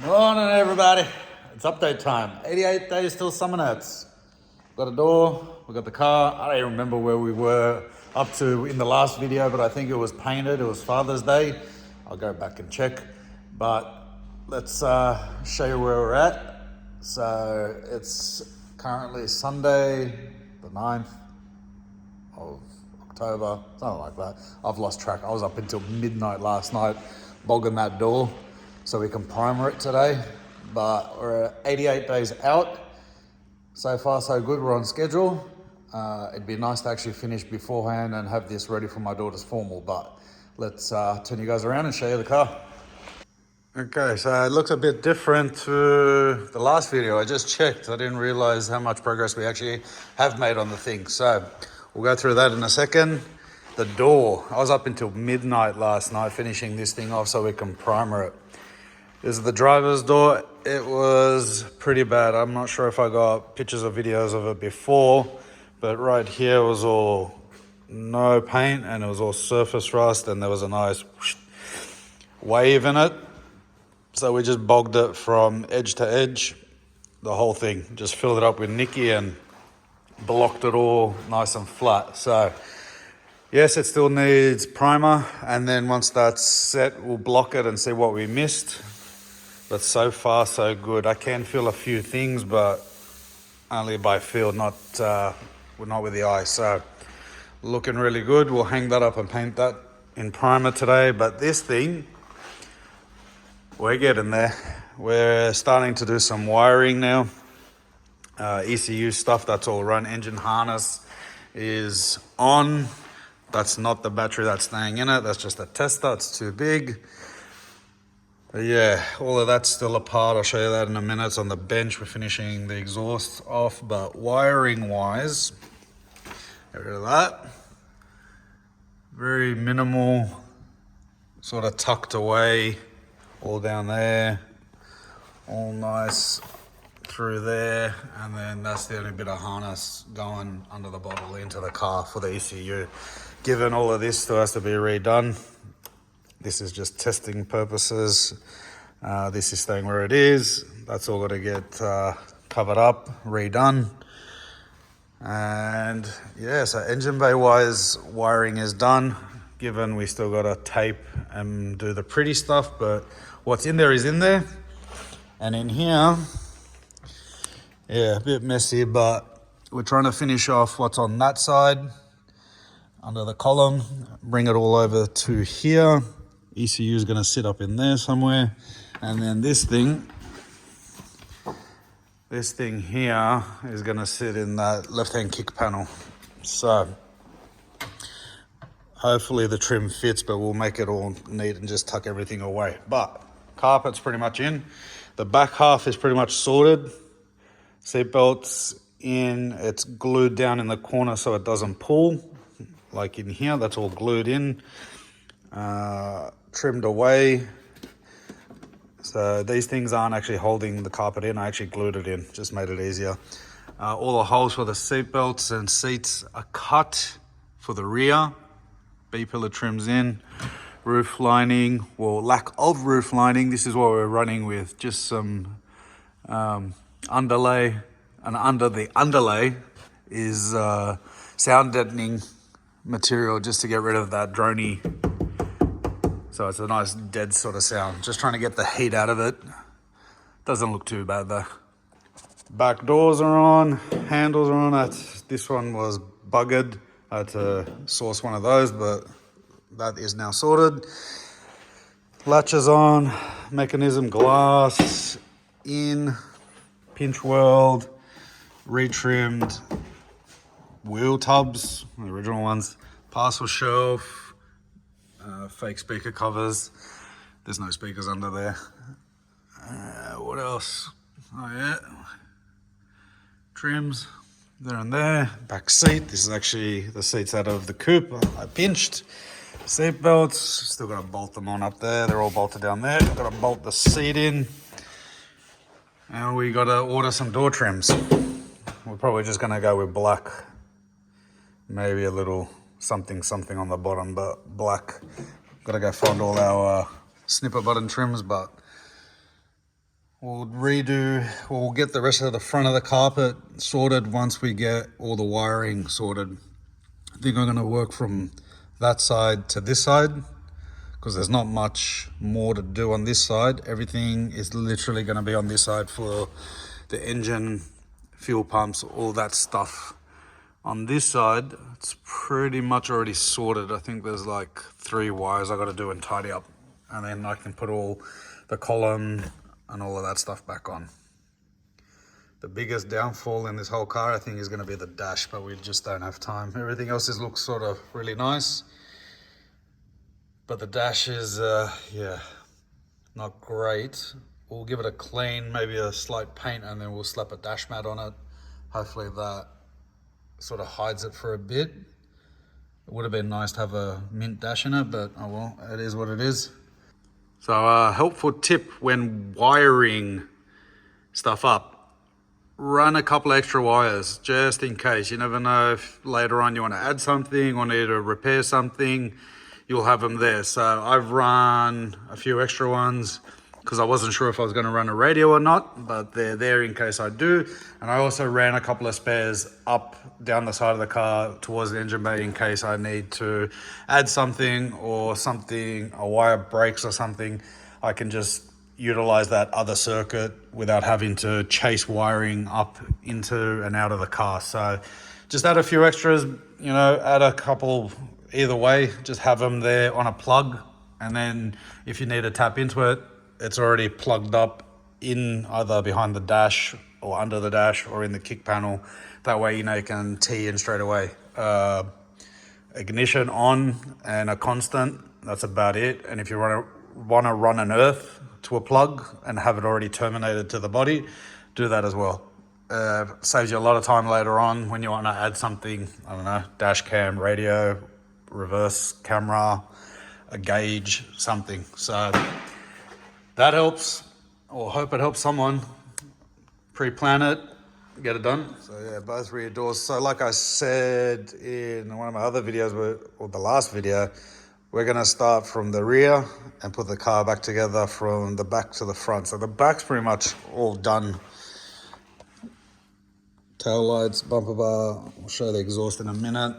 Morning, everybody. It's update time. 88 days till Summernats. Got a door, we got the car. I don't even remember where we were up to in the last video, but I think it was painted. It was Father's Day. I'll go back and check. But let's show you where we're at. So it's currently Sunday, the 9th of October, something like that. I've lost track. I was up until midnight last night bogging that door so we can primer it today. But we're 88 days out. So far so good, we're on schedule. It'd be nice to actually finish beforehand and have this ready for my daughter's formal, but let's turn you guys around and show you the car. Okay, so it looks a bit different to the last video. I just checked. I didn't realize how much progress we actually have made on the thing. So we'll go through that in a second. The door, I was up until midnight last night finishing this thing off so we can primer it. This is the driver's door. It was pretty bad. I'm not sure if I got pictures or videos of it before, but right here was all no paint and it was all surface rust and there was a nice wave in it. So we just bogged it from edge to edge, the whole thing. Just filled it up with Nicky and blocked it all nice and flat. So yes, it still needs primer, and then once that's set, we'll block it and see what we missed. But so far, so good. I can feel a few things, but only by feel, not with the eye. So looking really good. We'll hang that up and paint that in primer today. But this thing, we're getting there. We're starting to do some wiring now. ECU stuff, that's all run. Engine harness is on. That's not the battery that's staying in it. That's just a tester. It's too big. But yeah, all of that's still apart. I'll show you that in a minute. It's on the bench. We're finishing the exhaust off. But wiring wise, get rid of that. Very minimal, sort of tucked away, all down there. All nice through there. And then that's the only bit of harness going under the bottle into the car for the ECU. Given all of this still has to be redone. This is just testing purposes. This is staying where it is. That's all got to get covered up, redone. And yeah, so engine bay wise, wiring is done, given we still got to tape and do the pretty stuff, but what's in there is in there. And in here, yeah, a bit messy, but we're trying to finish off what's on that side under the column, bring it all over to here. ECU is going to sit up in there somewhere. And then this thing here is going to sit in that left-hand kick panel. So hopefully the trim fits, but we'll make it all neat and just tuck everything away. But carpet's pretty much in. The back half is pretty much sorted. Seatbelt's in. It's glued down in the corner so it doesn't pull. Like in here, that's all glued in. Trimmed away. So these things aren't actually holding the carpet in. I actually glued it in, just made it easier. All the holes for the seat belts and seats are cut for the rear. B-pillar trims in. Roof lining, well, lack of roof lining. This is what we're running with, just some underlay. And under the underlay is sound deadening material just to get rid of that droney. So it's a nice dead sort of sound. Just trying to get the heat out of it. Doesn't look too bad though. Back doors are on, handles are on. This one was buggered. I had to source one of those, but that is now sorted. Latches on, mechanism glass in, pinch weld, retrimmed, wheel tubs, the original ones, parcel shelf, fake speaker covers. There's no speakers under there. What else? Oh yeah, trims there and there. Back seat. This is actually the seats out of the coupe. I pinched. Seat belts. Still got to bolt them on up there. They're all bolted down there. Got to bolt the seat in. And we got to order some door trims. We're probably just going to go with black. Maybe a little something on the bottom, but black. Got to go find all our snipper button trims, but We'll get the rest of the front of the carpet sorted once we get all the wiring sorted. I think I'm going to work from that side to this side because there's not much more to do on this side. Everything is literally going to be on this side for the engine, fuel pumps, all that stuff. On this side, it's pretty much already sorted. I think there's like 3 wires I got to do and tidy up, and then I can put all the column and all of that stuff back on. The biggest downfall in this whole car, I think, is going to be the dash, but we just don't have time. Everything else looks sort of really nice, but the dash is, yeah, not great. We'll give it a clean, maybe a slight paint, and then we'll slap a dash mat on it. Hopefully that sort of hides it for a bit. It would have been nice to have a mint dash in it, but oh well, it is what it is. So a helpful tip when wiring stuff up, run a couple extra wires just in case. You never know if later on you want to add something or need to repair something, you'll have them there. So I've run a few extra ones because I wasn't sure if I was going to run a radio or not, but they're there in case I do. And I also ran a couple of spares up down the side of the car towards the engine bay in case I need to add something or something, a wire breaks or something. I can just utilize that other circuit without having to chase wiring up into and out of the car. So just add a few extras, you know, add a couple either way, just have them there on a plug. And then if you need to tap into it, it's already plugged up in either behind the dash or under the dash or in the kick panel. That way, you know, you can tee in straight away. Ignition on and a constant, that's about it. And if you want to run an earth to a plug and have it already terminated to the body, do that as well. Saves you a lot of time later on when you want to add something, I don't know, dash cam, radio, reverse camera, a gauge, something. So that helps, or hope it helps someone. Pre-plan it, get it done. So yeah, both rear doors. So like I said in one of my other videos, or the last video, we're gonna start from the rear and put the car back together from the back to the front. So the back's pretty much all done. Tail lights, bumper bar, I'll show the exhaust in a minute.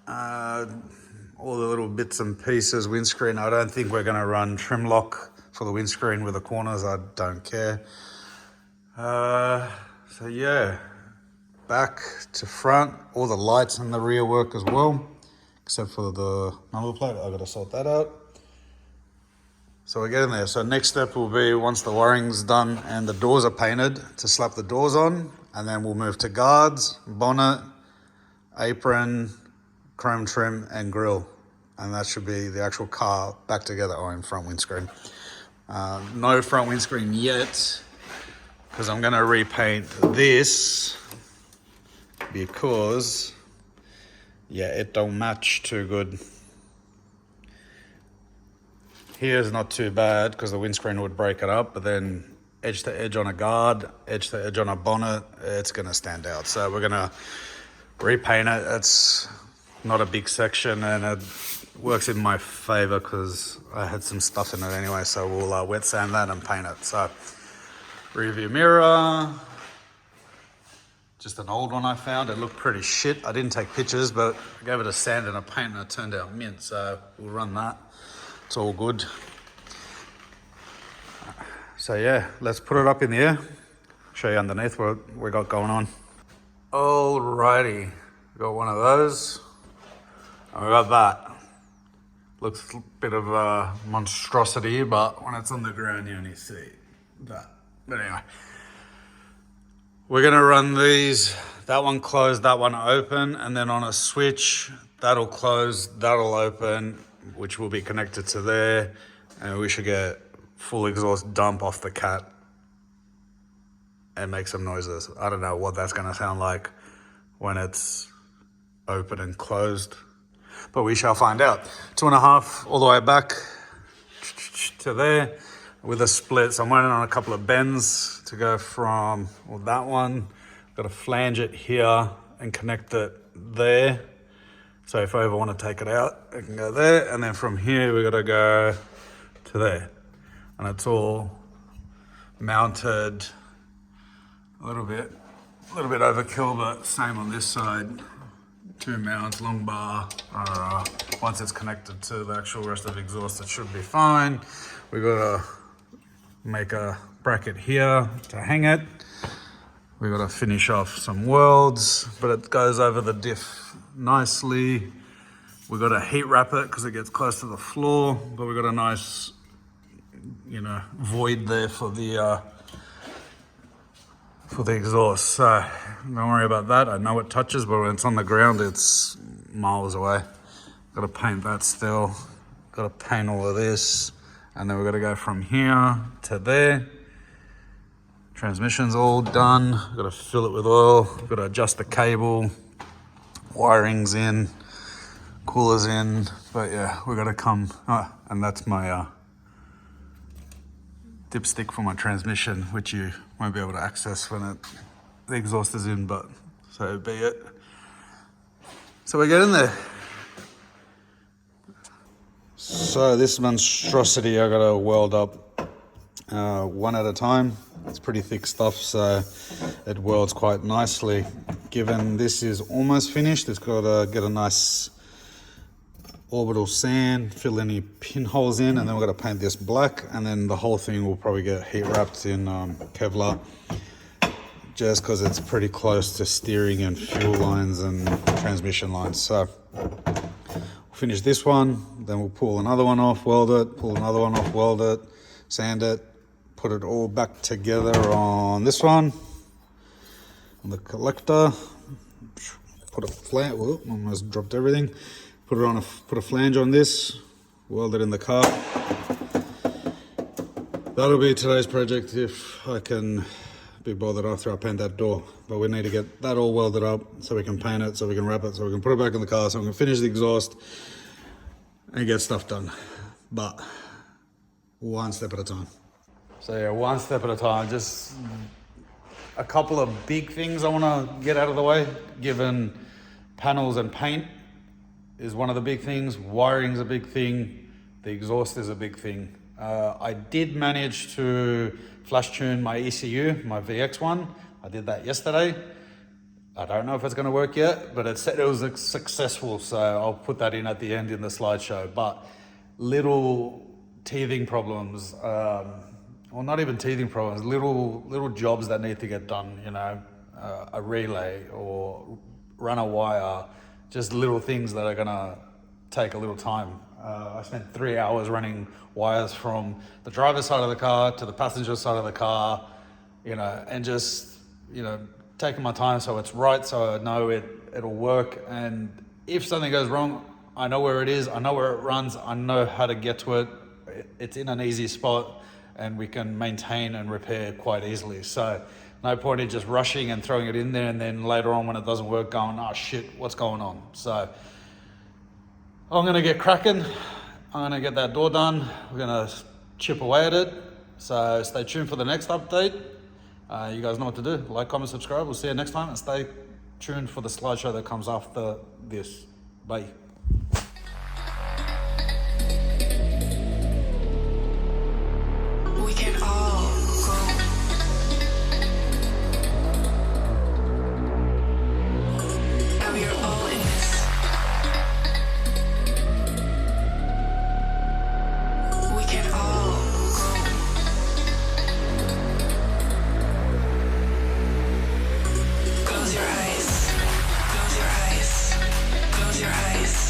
All the little bits and pieces, windscreen. I don't think we're gonna run trim lock for the windscreen with the corners. I don't care. So yeah, back to front, all the lights in the rear work as well, except for the number plate. I gotta sort that out. So we're getting there. So next step will be, once the wiring's done and the doors are painted, to slap the doors on, and then we'll move to guards, bonnet, apron, chrome trim and grille, and that should be the actual car back together. Oh, and front windscreen. No front windscreen yet, because I'm gonna repaint this because, yeah, it don't match too good. Here's not too bad because the windscreen would break it up, but then edge to edge on a guard, edge to edge on a bonnet, it's gonna stand out. So we're gonna repaint it. It's not a big section and it works in my favor because I had some stuff in it anyway. So we'll wet sand that and paint it. So rear view mirror, just an old one I found. It looked pretty shit. I didn't take pictures, but I gave it a sand and a paint and it turned out mint. So we'll run that. It's all good. So yeah, let's put it up in the air. Show you underneath what we got going on. Alrighty, got one of those. And we got that. Looks a bit of a monstrosity, but when it's on the ground, you only see that. But anyway, we're gonna run these, that one closed, that one open, and then on a switch, that'll close, that'll open, which will be connected to there, and we should get full exhaust dump off the cat and make some noises. I don't know what that's gonna sound like when it's open and closed, but we shall find out. 2.5 all the way back to there with a split. So I'm waiting on a couple of bends to go from, well, that one, got to flange it here and connect it there. So if I ever want to take it out, I can go there. And then from here, we got to go to there. And it's all mounted. A little bit overkill, but same on this side. 2 mounts, long bar. Once it's connected to the actual rest of the exhaust, it should be fine. We gotta make a bracket here to hang it. We gotta finish off some welds, but it goes over the diff nicely. We gotta heat wrap it because it gets close to the floor, but we got a nice, void there for the exhaust. So don't worry about that. I know it touches, but when it's on the ground, it's miles away. Got to paint that still. Got to paint all of this. And then we're going to go from here to there. Transmission's all done. Got to fill it with oil. Got to adjust the cable. Wiring's in. Cooler's in. But yeah, we got to come. And that's my dipstick for my transmission, which you won't be able to access when the exhaust is in, but so be it. So we get in there. So this monstrosity I gotta weld up one at a time. It's pretty thick stuff, so it welds quite nicely. Given this is almost finished, it's got to get a nice orbital sand, fill any pinholes in, and then we're going to paint this black, and then the whole thing will probably get heat wrapped in Kevlar, just because it's pretty close to steering and fuel lines and transmission lines. So we'll finish this one, then we'll pull another one off, weld it, pull another one off, weld it, sand it, put it all back together on this one, on the collector, put a flange, almost dropped everything. Put a flange on this, weld it in the car. That'll be today's project if I can be bothered after I paint that door. But we need to get that all welded up so we can paint it, so we can wrap it, so we can put it back in the car, so we can finish the exhaust and get stuff done. But one step at a time. So yeah, one step at a time. Just a couple of big things I want to get out of the way, given panels and paint is one of the big things. Wiring's a big thing. The exhaust is a big thing. I did manage to flash tune my ECU, my VX one. I did that yesterday. I don't know if it's going to work yet, but it said it was successful, so I'll put that in at the end in the slideshow. But little teething problems, or not even teething problems, little jobs that need to get done, a relay or run a wire, just little things that are gonna take a little time. I spent 3 hours running wires from the driver's side of the car to the passenger side of the car, and just, taking my time so it's right, so I know it'll work. And if something goes wrong, I know where it is, I know where it runs, I know how to get to it. It's in an easy spot and we can maintain and repair quite easily. So no point in just rushing and throwing it in there and then later on when it doesn't work going, oh shit, what's going on? So I'm gonna get cracking. I'm gonna get that door done. We're gonna chip away at it. So stay tuned for the next update. You guys know what to do. Like, comment, subscribe. We'll see you next time, and stay tuned for the slideshow that comes after this. Bye. We can all grow. And we are all in this. We can all grow. Close your eyes. Close your eyes. Close your eyes.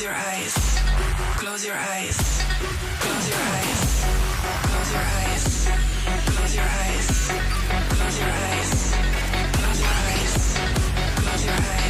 Close your eyes. Close your eyes. Close your eyes. Close your eyes. Close your eyes. Close your eyes. Close your eyes. Close your eyes.